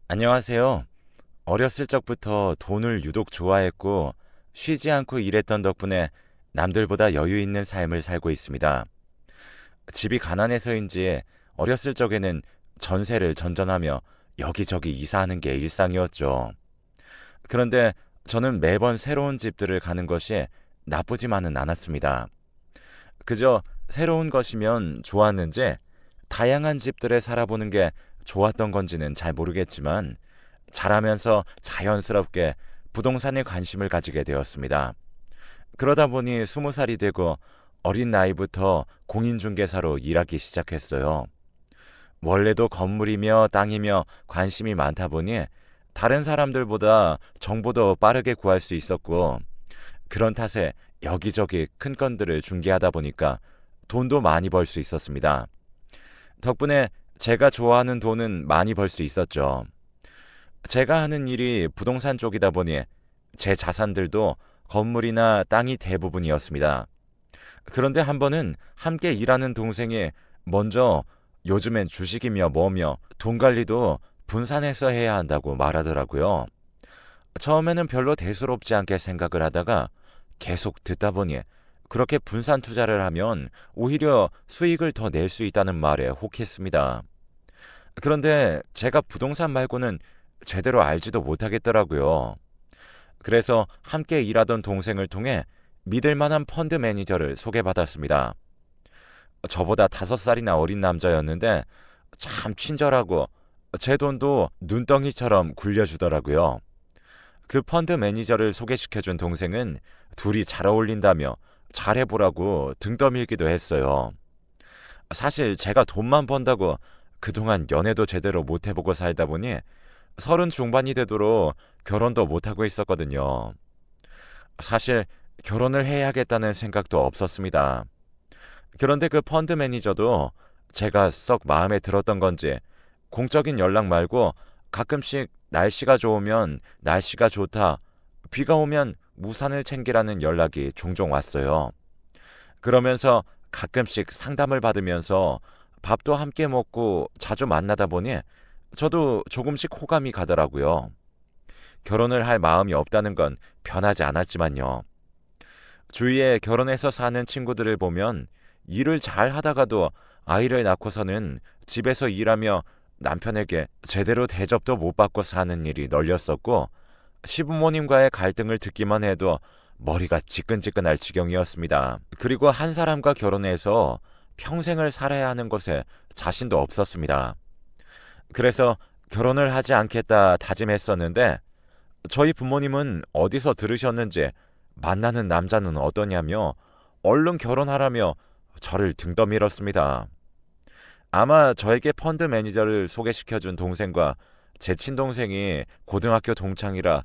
안녕하세요. 어렸을 적부터 돈을 유독 좋아했고 쉬지 않고 일했던 덕분에 남들보다 여유 있는 삶을 살고 있습니다. 집이 가난해서인지 어렸을 적에는 전세를 전전하며 여기저기 이사하는 게 일상이었죠. 그런데 저는 매번 새로운 집들을 가는 것이 나쁘지만은 않았습니다. 그저 새로운 것이면 좋았는지 다양한 집들에 살아보는 게 좋았던 건지는 잘 모르겠지만 자라면서 자연스럽게 부동산에 관심을 가지게 되었습니다. 그러다 보니 20살이 되고 어린 나이부터 공인중개사로 일하기 시작했어요. 원래도 건물이며 땅이며 관심이 많다 보니 다른 사람들보다 정보도 빠르게 구할 수 있었고 그런 탓에 여기저기 큰 건들을 중개하다 보니까 돈도 많이 벌 수 있었습니다. 덕분에 제가 좋아하는 돈은 많이 벌 수 있었죠. 제가 하는 일이 부동산 쪽이다 보니 제 자산들도 건물이나 땅이 대부분이었습니다. 그런데 한 번은 함께 일하는 동생이 먼저 요즘엔 주식이며 뭐며 돈 관리도 분산해서 해야 한다고 말하더라고요. 처음에는 별로 대수롭지 않게 생각을 하다가 계속 듣다 보니 그렇게 분산 투자를 하면 오히려 수익을 더 낼 수 있다는 말에 혹했습니다. 그런데 제가 부동산 말고는 제대로 알지도 못하겠더라고요. 그래서 함께 일하던 동생을 통해 믿을 만한 펀드 매니저를 소개받았습니다. 저보다 5살이나 어린 남자였는데 참 친절하고 제 돈도 눈덩이처럼 굴려주더라고요. 그 펀드 매니저를 소개시켜준 동생은 둘이 잘 어울린다며 잘해보라고 등 떠밀기도 했어요. 사실 제가 돈만 번다고 그동안 연애도 제대로 못 해보고 살다 보니 30 중반이 되도록 결혼도 못하고 있었거든요. 사실 결혼을 해야겠다는 생각도 없었습니다. 그런데 그 펀드 매니저도 제가 썩 마음에 들었던 건지 공적인 연락 말고 가끔씩 날씨가 좋으면 날씨가 좋다, 비가 오면 우산을 챙기라는 연락이 종종 왔어요. 그러면서 가끔씩 상담을 받으면서 밥도 함께 먹고 자주 만나다 보니 저도 조금씩 호감이 가더라고요. 결혼을 할 마음이 없다는 건 변하지 않았지만요. 주위에 결혼해서 사는 친구들을 보면 일을 잘 하다가도 아이를 낳고서는 집에서 일하며 남편에게 제대로 대접도 못 받고 사는 일이 널렸었고 시부모님과의 갈등을 듣기만 해도 머리가 지끈지끈할 지경이었습니다. 그리고 한 사람과 결혼해서 평생을 살아야 하는 것에 자신도 없었습니다. 그래서 결혼을 하지 않겠다 다짐했었는데 저희 부모님은 어디서 들으셨는지 만나는 남자는 어떠냐며 얼른 결혼하라며 저를 등 떠밀었습니다. 아마 저에게 펀드 매니저를 소개시켜준 동생과 제 친동생이 고등학교 동창이라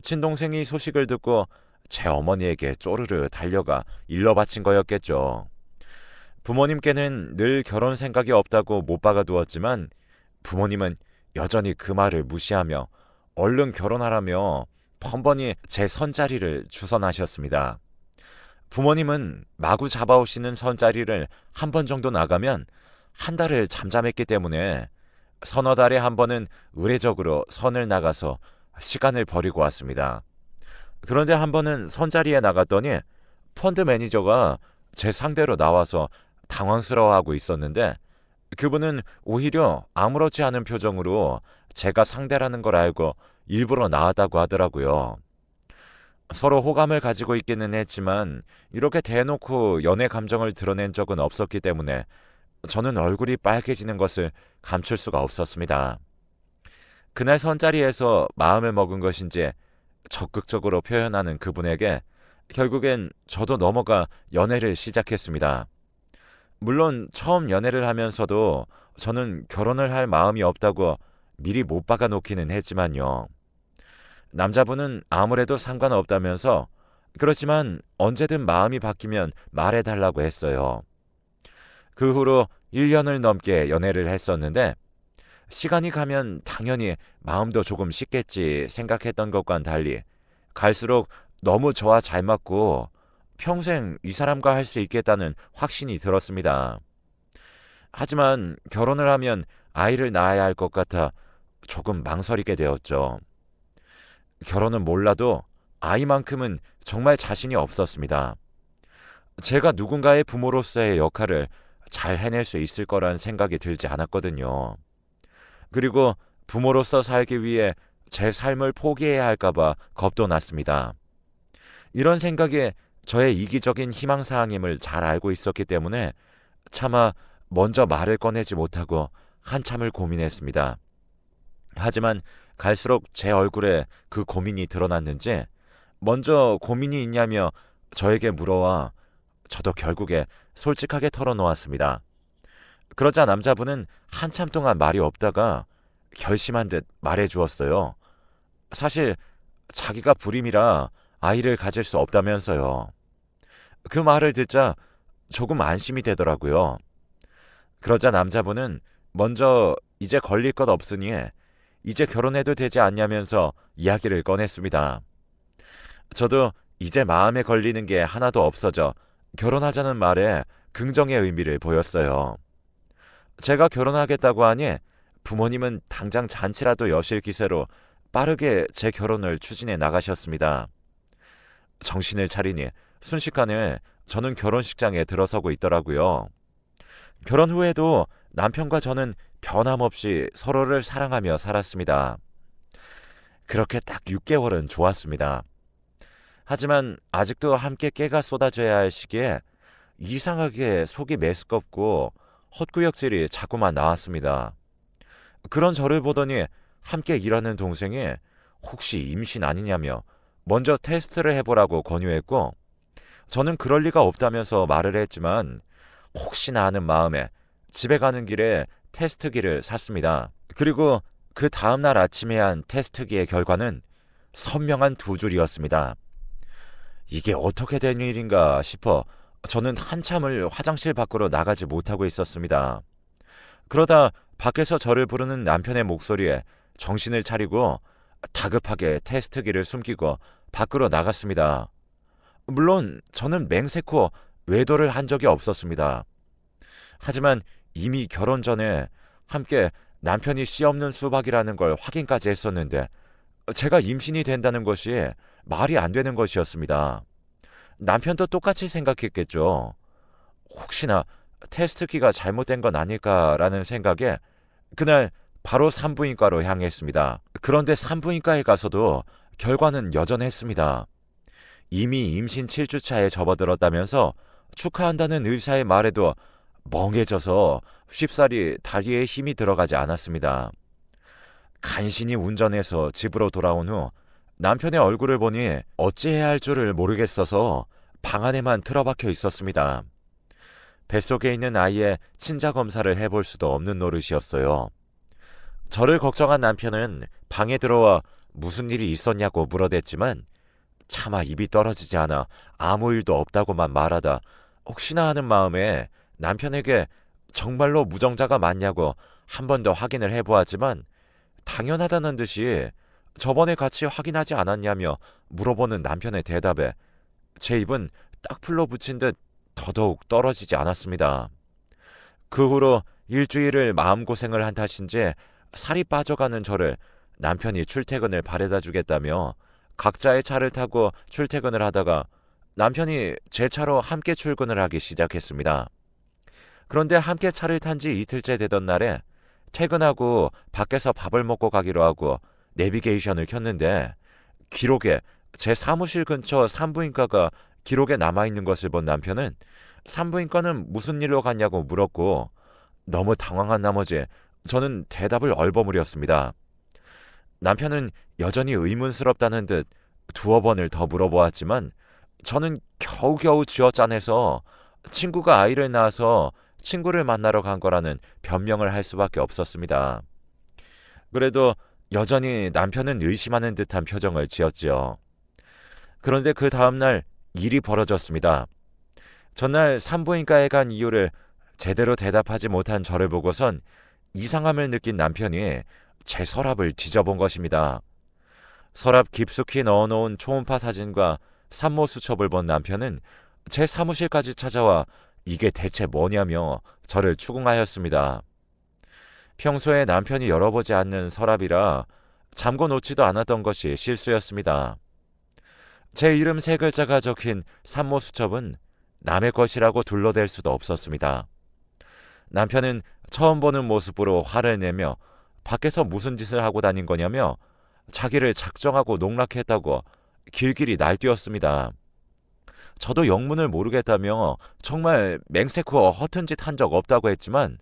친동생이 소식을 듣고 제 어머니에게 쪼르르 달려가 일러 바친 거였겠죠. 부모님께는 늘 결혼 생각이 없다고 못 박아두었지만 부모님은 여전히 그 말을 무시하며 얼른 결혼하라며 번번이 제 선자리를 주선하셨습니다. 부모님은 마구 잡아오시는 선자리를 한 번 정도 나가면 한 달을 잠잠했기 때문에 서너 달에 한 번은 의례적으로 선을 나가서 시간을 버리고 왔습니다. 그런데 한 번은 선자리에 나갔더니 펀드 매니저가 제 상대로 나와서 당황스러워하고 있었는데 그분은 오히려 아무렇지 않은 표정으로 제가 상대라는 걸 알고 일부러 나왔다고 하더라고요. 서로 호감을 가지고 있기는 했지만 이렇게 대놓고 연애 감정을 드러낸 적은 없었기 때문에 저는 얼굴이 빨개지는 것을 감출 수가 없었습니다. 그날 선자리에서 마음을 먹은 것인지 적극적으로 표현하는 그분에게 결국엔 저도 넘어가 연애를 시작했습니다. 물론 처음 연애를 하면서도 저는 결혼을 할 마음이 없다고 미리 못 박아 놓기는 했지만요. 남자분은 아무래도 상관없다면서 그렇지만 언제든 마음이 바뀌면 말해달라고 했어요. 그 후로 1년을 넘게 연애를 했었는데 시간이 가면 당연히 마음도 조금 식겠지 생각했던 것과는 달리 갈수록 너무 저와 잘 맞고 평생 이 사람과 할 수 있겠다는 확신이 들었습니다. 하지만 결혼을 하면 아이를 낳아야 할 것 같아 조금 망설이게 되었죠. 결혼은 몰라도 아이만큼은 정말 자신이 없었습니다. 제가 누군가의 부모로서의 역할을 잘 해낼 수 있을 거란 생각이 들지 않았거든요. 그리고 부모로서 살기 위해 제 삶을 포기해야 할까봐 겁도 났습니다. 이런 생각에 저의 이기적인 희망사항임을 잘 알고 있었기 때문에 차마 먼저 말을 꺼내지 못하고 한참을 고민했습니다. 하지만 갈수록 제 얼굴에 그 고민이 드러났는지 먼저 고민이 있냐며 저에게 물어와 저도 결국에 솔직하게 털어놓았습니다. 그러자 남자분은 한참 동안 말이 없다가 결심한 듯 말해주었어요. 사실 자기가 불임이라 아이를 가질 수 없다면서요. 그 말을 듣자 조금 안심이 되더라고요. 그러자 남자분은 먼저 이제 걸릴 것 없으니 이제 결혼해도 되지 않냐면서 이야기를 꺼냈습니다. 저도 이제 마음에 걸리는 게 하나도 없어져 결혼하자는 말에 긍정의 의미를 보였어요. 제가 결혼하겠다고 하니 부모님은 당장 잔치라도 여실 기세로 빠르게 제 결혼을 추진해 나가셨습니다. 정신을 차리니 순식간에 저는 결혼식장에 들어서고 있더라고요. 결혼 후에도 남편과 저는 변함없이 서로를 사랑하며 살았습니다. 그렇게 딱 6개월은 좋았습니다. 하지만 아직도 함께 깨가 쏟아져야 할 시기에 이상하게 속이 메스껍고 헛구역질이 자꾸만 나왔습니다. 그런 저를 보더니 함께 일하는 동생이 혹시 임신 아니냐며 먼저 테스트를 해보라고 권유했고 저는 그럴 리가 없다면서 말을 했지만 혹시나 하는 마음에 집에 가는 길에 테스트기를 샀습니다. 그리고 그 다음날 아침에 한 테스트기의 결과는 선명한 2줄이었습니다. 이게 어떻게 된 일인가 싶어 저는 한참을 화장실 밖으로 나가지 못하고 있었습니다. 그러다 밖에서 저를 부르는 남편의 목소리에 정신을 차리고 다급하게 테스트기를 숨기고 밖으로 나갔습니다. 물론 저는 맹세코 외도를 한 적이 없었습니다. 하지만 이미 결혼 전에 함께 남편이 씨 없는 수박이라는 걸 확인까지 했었는데 제가 임신이 된다는 것이 말이 안 되는 것이었습니다. 남편도 똑같이 생각했겠죠. 혹시나 테스트기가 잘못된 건 아닐까라는 생각에 그날 바로 산부인과로 향했습니다. 그런데 산부인과에 가서도 결과는 여전했습니다. 이미 임신 7주차에 접어들었다면서 축하한다는 의사의 말에도 멍해져서 쉽사리 다리에 힘이 들어가지 않았습니다. 간신히 운전해서 집으로 돌아온 후 남편의 얼굴을 보니 어찌해야 할 줄을 모르겠어서 방 안에만 틀어박혀 있었습니다. 뱃속에 있는 아이의 친자 검사를 해볼 수도 없는 노릇이었어요. 저를 걱정한 남편은 방에 들어와 무슨 일이 있었냐고 물어댔지만 차마 입이 떨어지지 않아 아무 일도 없다고만 말하다 혹시나 하는 마음에 남편에게 정말로 무정자가 맞냐고 한 번 더 확인을 해보았지만 당연하다는 듯이 저번에 같이 확인하지 않았냐며 물어보는 남편의 대답에 제 입은 딱풀로 붙인 듯 더더욱 떨어지지 않았습니다. 그 후로 일주일을 마음고생을 한 탓인지 살이 빠져가는 저를 남편이 출퇴근을 바래다 주겠다며 각자의 차를 타고 출퇴근을 하다가 남편이 제 차로 함께 출근을 하기 시작했습니다. 그런데 함께 차를 탄 지 이틀째 되던 날에 퇴근하고 밖에서 밥을 먹고 가기로 하고 내비게이션을 켰는데 기록에 제 사무실 근처 산부인과가 기록에 남아있는 것을 본 남편은 산부인과는 무슨 일로 갔냐고 물었고 너무 당황한 나머지 저는 대답을 얼버무렸습니다. 남편은 여전히 의문스럽다는 듯 두어 번을 더 물어보았지만 저는 겨우겨우 쥐어짜내서 친구가 아이를 낳아서 친구를 만나러 간 거라는 변명을 할 수밖에 없었습니다. 그래도 여전히 남편은 의심하는 듯한 표정을 지었지요. 그런데 그 다음날 일이 벌어졌습니다. 전날 산부인과에 간 이유를 제대로 대답하지 못한 저를 보고선 이상함을 느낀 남편이 제 서랍을 뒤져본 것입니다. 서랍 깊숙이 넣어놓은 초음파 사진과 산모 수첩을 본 남편은 제 사무실까지 찾아와 이게 대체 뭐냐며 저를 추궁하였습니다. 평소에 남편이 열어보지 않는 서랍이라 잠궈 놓지도 않았던 것이 실수였습니다. 제 이름 세 글자가 적힌 산모 수첩은 남의 것이라고 둘러댈 수도 없었습니다. 남편은 처음 보는 모습으로 화를 내며 밖에서 무슨 짓을 하고 다닌 거냐며 자기를 작정하고 농락했다고 길길이 날뛰었습니다. 저도 영문을 모르겠다며 정말 맹세코 허튼 짓 한 적 없다고 했지만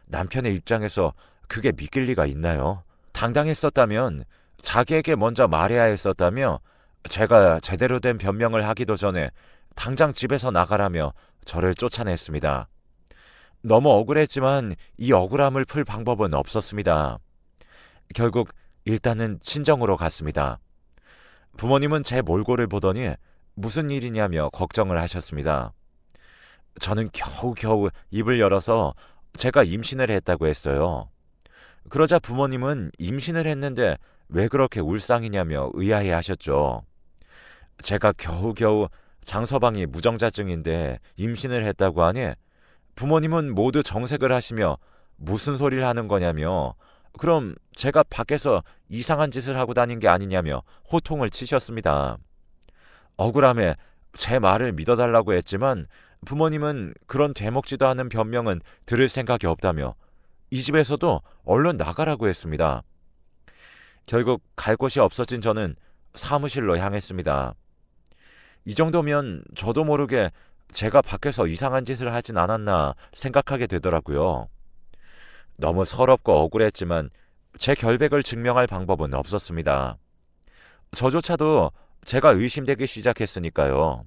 남편의 입장에서 그게 믿길 리가 있나요? 당당했었다면 자기에게 먼저 말해야 했었다며 제가 제대로 된 변명을 하기도 전에 당장 집에서 나가라며 저를 쫓아냈습니다. 너무 억울했지만 이 억울함을 풀 방법은 없었습니다. 결국 일단은 친정으로 갔습니다. 부모님은 제 몰골을 보더니 무슨 일이냐며 걱정을 하셨습니다. 저는 겨우겨우 입을 열어서 제가 임신을 했다고 했어요. 그러자 부모님은 임신을 했는데 왜 그렇게 울상이냐며 의아해 하셨죠. 제가 겨우겨우 장서방이 무정자증인데 임신을 했다고 하니 부모님은 모두 정색을 하시며 무슨 소리를 하는 거냐며 그럼 제가 밖에서 이상한 짓을 하고 다닌 게 아니냐며 호통을 치셨습니다. 억울함에 제 말을 믿어달라고 했지만 부모님은 그런 되먹지도 않은 변명은 들을 생각이 없다며 이 집에서도 얼른 나가라고 했습니다. 결국 갈 곳이 없어진 저는 사무실로 향했습니다. 이 정도면 저도 모르게 제가 밖에서 이상한 짓을 하진 않았나 생각하게 되더라고요. 너무 서럽고 억울했지만 제 결백을 증명할 방법은 없었습니다. 저조차도 제가 의심되기 시작했으니까요.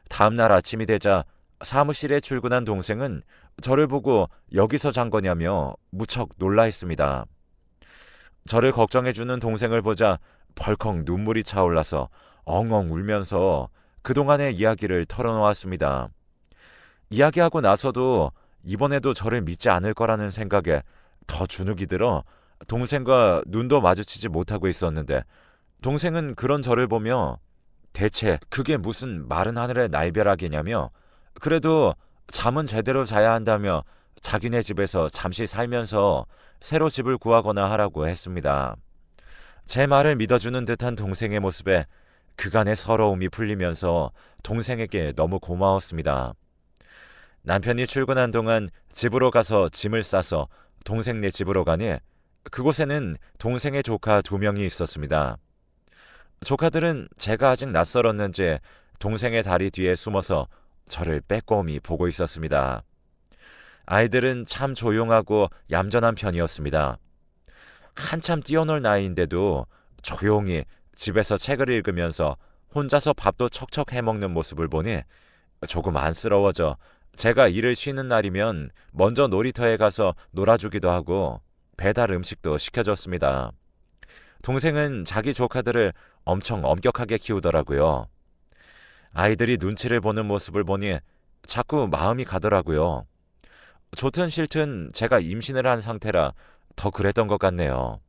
다음 날 아침이 되자 사무실에 출근한 동생은 저를 보고 여기서 잔 거냐며 무척 놀라 했습니다. 저를 걱정해주는 동생을 보자 벌컥 눈물이 차올라서 엉엉 울면서 그동안의 이야기를 털어놓았습니다. 이야기하고 나서도 이번에도 저를 믿지 않을 거라는 생각에 더 주눅이 들어 동생과 눈도 마주치지 못하고 있었는데 동생은 그런 저를 보며 대체 그게 무슨 마른 하늘의 날벼락이냐며 그래도 잠은 제대로 자야 한다며 자기네 집에서 잠시 살면서 새로 집을 구하거나 하라고 했습니다. 제 말을 믿어주는 듯한 동생의 모습에 그간의 서러움이 풀리면서 동생에게 너무 고마웠습니다. 남편이 출근한 동안 집으로 가서 짐을 싸서 동생네 집으로 가니 그곳에는 동생의 조카 2명이 있었습니다. 조카들은 제가 아직 낯설었는지 동생의 다리 뒤에 숨어서 저를 빼꼼히 보고 있었습니다. 아이들은 참 조용하고 얌전한 편이었습니다. 한참 뛰어놀 나이인데도 조용히 집에서 책을 읽으면서 혼자서 밥도 척척 해먹는 모습을 보니 조금 안쓰러워져 제가 일을 쉬는 날이면 먼저 놀이터에 가서 놀아주기도 하고 배달 음식도 시켜줬습니다. 동생은 자기 조카들을 엄청 엄격하게 키우더라고요. 아이들이 눈치를 보는 모습을 보니 자꾸 마음이 가더라고요. 좋든 싫든 제가 임신을 한 상태라 더 그랬던 것 같네요.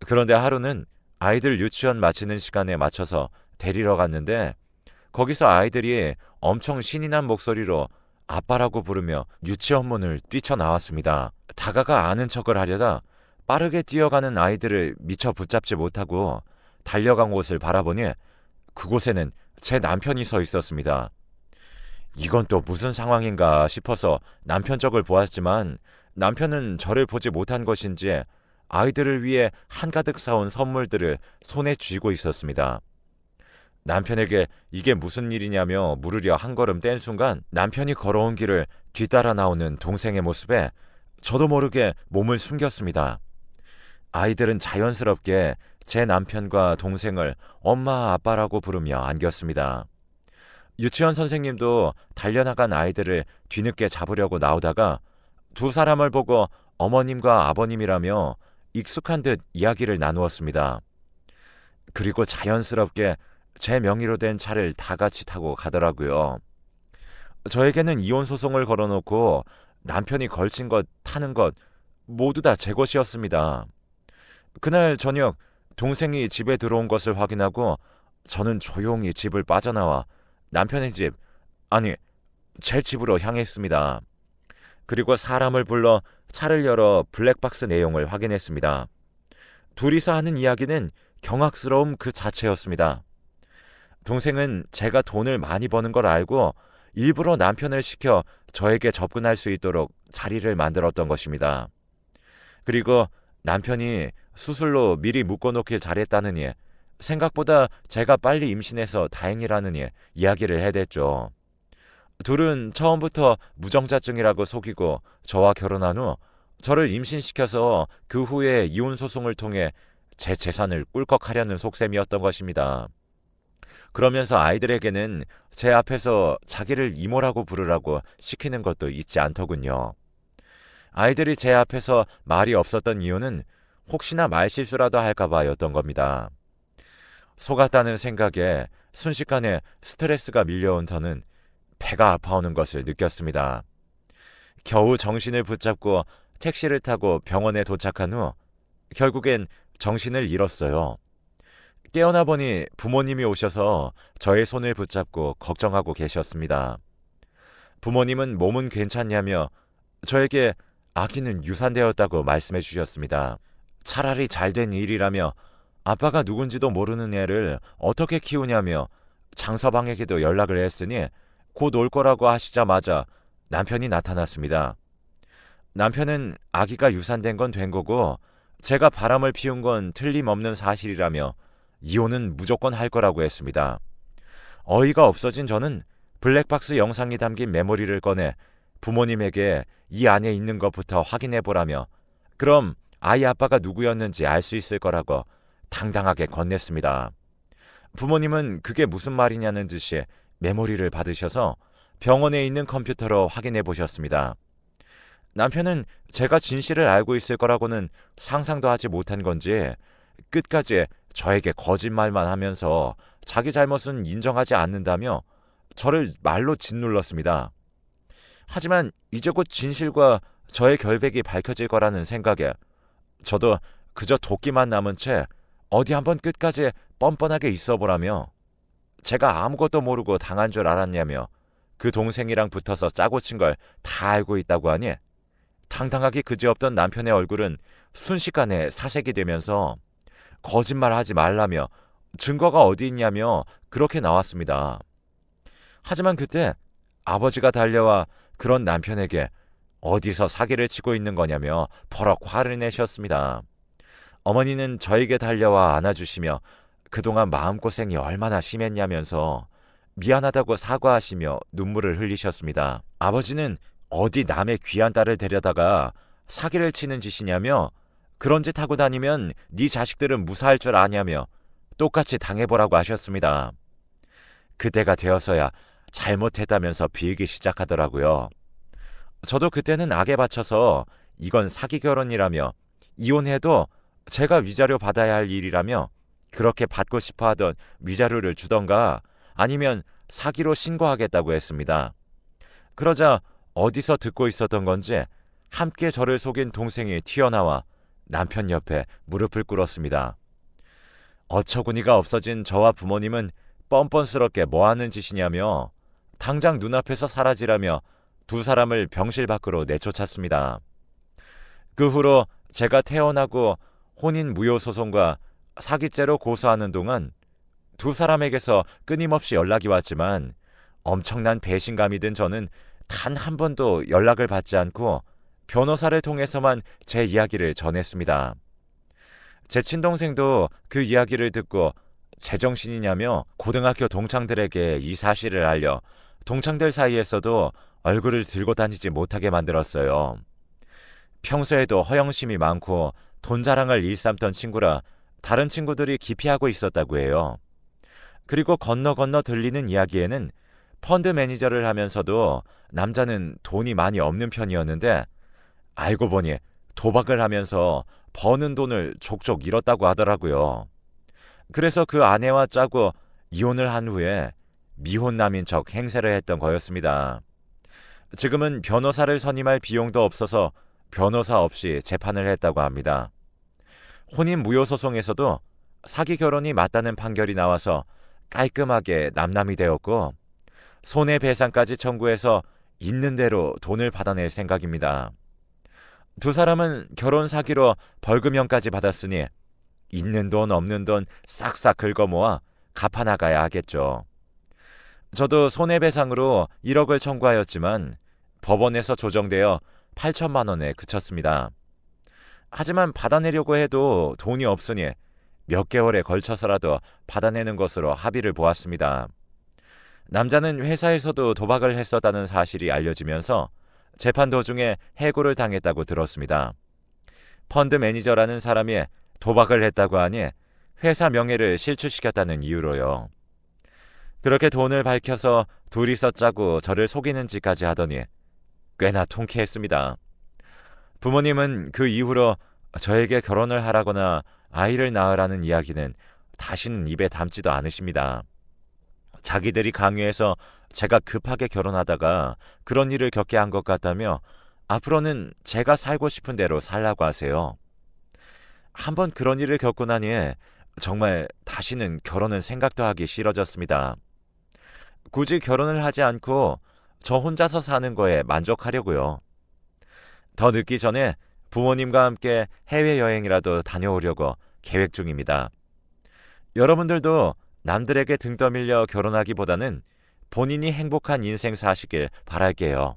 그런데 하루는 아이들 유치원 마치는 시간에 맞춰서 데리러 갔는데 거기서 아이들이 엄청 신이 난 목소리로 아빠라고 부르며 유치원 문을 뛰쳐나왔습니다. 다가가 아는 척을 하려다 빠르게 뛰어가는 아이들을 미처 붙잡지 못하고 달려간 곳을 바라보니 그곳에는 제 남편이 서 있었습니다. 이건 또 무슨 상황인가 싶어서 남편 쪽을 보았지만 남편은 저를 보지 못한 것인지 아이들을 위해 한가득 사온 선물들을 손에 쥐고 있었습니다. 남편에게 이게 무슨 일이냐며 물으려 한 걸음 뗀 순간 남편이 걸어온 길을 뒤따라 나오는 동생의 모습에 저도 모르게 몸을 숨겼습니다. 아이들은 자연스럽게 제 남편과 동생을 엄마 아빠라고 부르며 안겼습니다. 유치원 선생님도 달려나간 아이들을 뒤늦게 잡으려고 나오다가 2사람을 보고 어머님과 아버님이라며 익숙한 듯 이야기를 나누었습니다. 그리고 자연스럽게 제 명의로 된 차를 다 같이 타고 가더라고요. 저에게는 이혼 소송을 걸어놓고 남편이 걸친 것, 타는 것 모두 다 제 것이었습니다. 그날 저녁 동생이 집에 들어온 것을 확인하고 저는 조용히 집을 빠져나와 남편의 집, 아니 제 집으로 향했습니다. 그리고 사람을 불러 차를 열어 블랙박스 내용을 확인했습니다. 둘이서 하는 이야기는 경악스러움 그 자체였습니다. 동생은 제가 돈을 많이 버는 걸 알고 일부러 남편을 시켜 저에게 접근할 수 있도록 자리를 만들었던 것입니다. 그리고 남편이 수술로 미리 묶어놓길 잘했다느니 생각보다 제가 빨리 임신해서 다행이라느니 이야기를 해댔죠. 둘은 처음부터 무정자증이라고 속이고 저와 결혼한 후 저를 임신시켜서 그 후에 이혼 소송을 통해 제 재산을 꿀꺽하려는 속셈이었던 것입니다. 그러면서 아이들에게는 제 앞에서 자기를 이모라고 부르라고 시키는 것도 잊지 않더군요. 아이들이 제 앞에서 말이 없었던 이유는 혹시나 말실수라도 할까봐였던 겁니다. 속았다는 생각에 순식간에 스트레스가 밀려온 저는 배가 아파오는 것을 느꼈습니다. 겨우 정신을 붙잡고 택시를 타고 병원에 도착한 후 결국엔 정신을 잃었어요. 깨어나 보니 부모님이 오셔서 저의 손을 붙잡고 걱정하고 계셨습니다. 부모님은 몸은 괜찮냐며 저에게 아기는 유산되었다고 말씀해 주셨습니다. 차라리 잘된 일이라며 아빠가 누군지도 모르는 애를 어떻게 키우냐며 장서방에게도 연락을 했으니 곧 올 거라고 하시자마자 남편이 나타났습니다. 남편은 아기가 유산된 건 된 거고 제가 바람을 피운 건 틀림없는 사실이라며 이혼은 무조건 할 거라고 했습니다. 어이가 없어진 저는 블랙박스 영상이 담긴 메모리를 꺼내 부모님에게 이 안에 있는 것부터 확인해 보라며 그럼 아이 아빠가 누구였는지 알 수 있을 거라고 당당하게 건넸습니다. 부모님은 그게 무슨 말이냐는 듯이 메모리를 받으셔서 병원에 있는 컴퓨터로 확인해 보셨습니다. 남편은 제가 진실을 알고 있을 거라고는 상상도 하지 못한 건지 끝까지 저에게 거짓말만 하면서 자기 잘못은 인정하지 않는다며 저를 말로 짓눌렀습니다. 하지만 이제 곧 진실과 저의 결백이 밝혀질 거라는 생각에 저도 그저 도끼만 남은 채 어디 한번 끝까지 뻔뻔하게 있어보라며 제가 아무것도 모르고 당한 줄 알았냐며 그 동생이랑 붙어서 짜고 친 걸 다 알고 있다고 하니 당당하게 그지없던 남편의 얼굴은 순식간에 사색이 되면서 거짓말하지 말라며 증거가 어디 있냐며 그렇게 나왔습니다. 하지만 그때 아버지가 달려와 그런 남편에게 어디서 사기를 치고 있는 거냐며 버럭 화를 내셨습니다. 어머니는 저에게 달려와 안아주시며 그동안 마음고생이 얼마나 심했냐면서 미안하다고 사과하시며 눈물을 흘리셨습니다. 아버지는 어디 남의 귀한 딸을 데려다가 사기를 치는 짓이냐며 그런 짓 하고 다니면 네 자식들은 무사할 줄 아냐며 똑같이 당해보라고 하셨습니다. 그때가 되어서야 잘못했다면서 빌기 시작하더라고요. 저도 그때는 악에 받쳐서 이건 사기 결혼이라며 이혼해도 제가 위자료 받아야 할 일이라며 그렇게 받고 싶어 하던 위자료를 주던가 아니면 사기로 신고하겠다고 했습니다. 그러자 어디서 듣고 있었던 건지 함께 저를 속인 동생이 튀어나와 남편 옆에 무릎을 꿇었습니다. 어처구니가 없어진 저와 부모님은 뻔뻔스럽게 뭐하는 짓이냐며 당장 눈앞에서 사라지라며 두 사람을 병실 밖으로 내쫓았습니다. 그 후로 제가 태어나고 혼인 무효 소송과 사기죄로 고소하는 동안 두 사람에게서 끊임없이 연락이 왔지만 엄청난 배신감이 든 저는 단 한 번도 연락을 받지 않고 변호사를 통해서만 제 이야기를 전했습니다. 제 친동생도 그 이야기를 듣고 제정신이냐며 고등학교 동창들에게 이 사실을 알려 동창들 사이에서도 얼굴을 들고 다니지 못하게 만들었어요. 평소에도 허영심이 많고 돈 자랑을 일삼던 친구라 다른 친구들이 기피하고 있었다고 해요. 그리고 건너 들리는 이야기에는 펀드 매니저를 하면서도 남자는 돈이 많이 없는 편이었는데 알고 보니 도박을 하면서 버는 돈을 족족 잃었다고 하더라고요. 그래서 그 아내와 짜고 이혼을 한 후에 미혼남인 척 행세를 했던 거였습니다. 지금은 변호사를 선임할 비용도 없어서 변호사 없이 재판을 했다고 합니다. 혼인 무효 소송에서도 사기 결혼이 맞다는 판결이 나와서 깔끔하게 남남이 되었고 손해배상까지 청구해서 있는 대로 돈을 받아낼 생각입니다. 두 사람은 결혼 사기로 벌금형까지 받았으니 있는 돈 없는 돈 싹싹 긁어모아 갚아나가야 하겠죠. 저도 손해배상으로 1억을 청구하였지만 법원에서 조정되어 8천만 원에 그쳤습니다. 하지만 받아내려고 해도 돈이 없으니 몇 개월에 걸쳐서라도 받아내는 것으로 합의를 보았습니다. 남자는 회사에서도 도박을 했었다는 사실이 알려지면서 재판 도중에 해고를 당했다고 들었습니다. 펀드 매니저라는 사람이 도박을 했다고 하니 회사 명예를 실추시켰다는 이유로요. 그렇게 돈을 밝혀서 둘이서 짜고 저를 속이는 짓까지 하더니 꽤나 통쾌했습니다. 부모님은 그 이후로 저에게 결혼을 하라거나 아이를 낳으라는 이야기는 다시는 입에 담지도 않으십니다. 자기들이 강요해서 제가 급하게 결혼하다가 그런 일을 겪게 한 것 같다며 앞으로는 제가 살고 싶은 대로 살라고 하세요. 한번 그런 일을 겪고 나니 정말 다시는 결혼은 생각도 하기 싫어졌습니다. 굳이 결혼을 하지 않고 저 혼자서 사는 거에 만족하려고요. 더 늦기 전에 부모님과 함께 해외여행이라도 다녀오려고 계획 중입니다. 여러분들도 남들에게 등 떠밀려 결혼하기보다는 본인이 행복한 인생 사시길 바랄게요.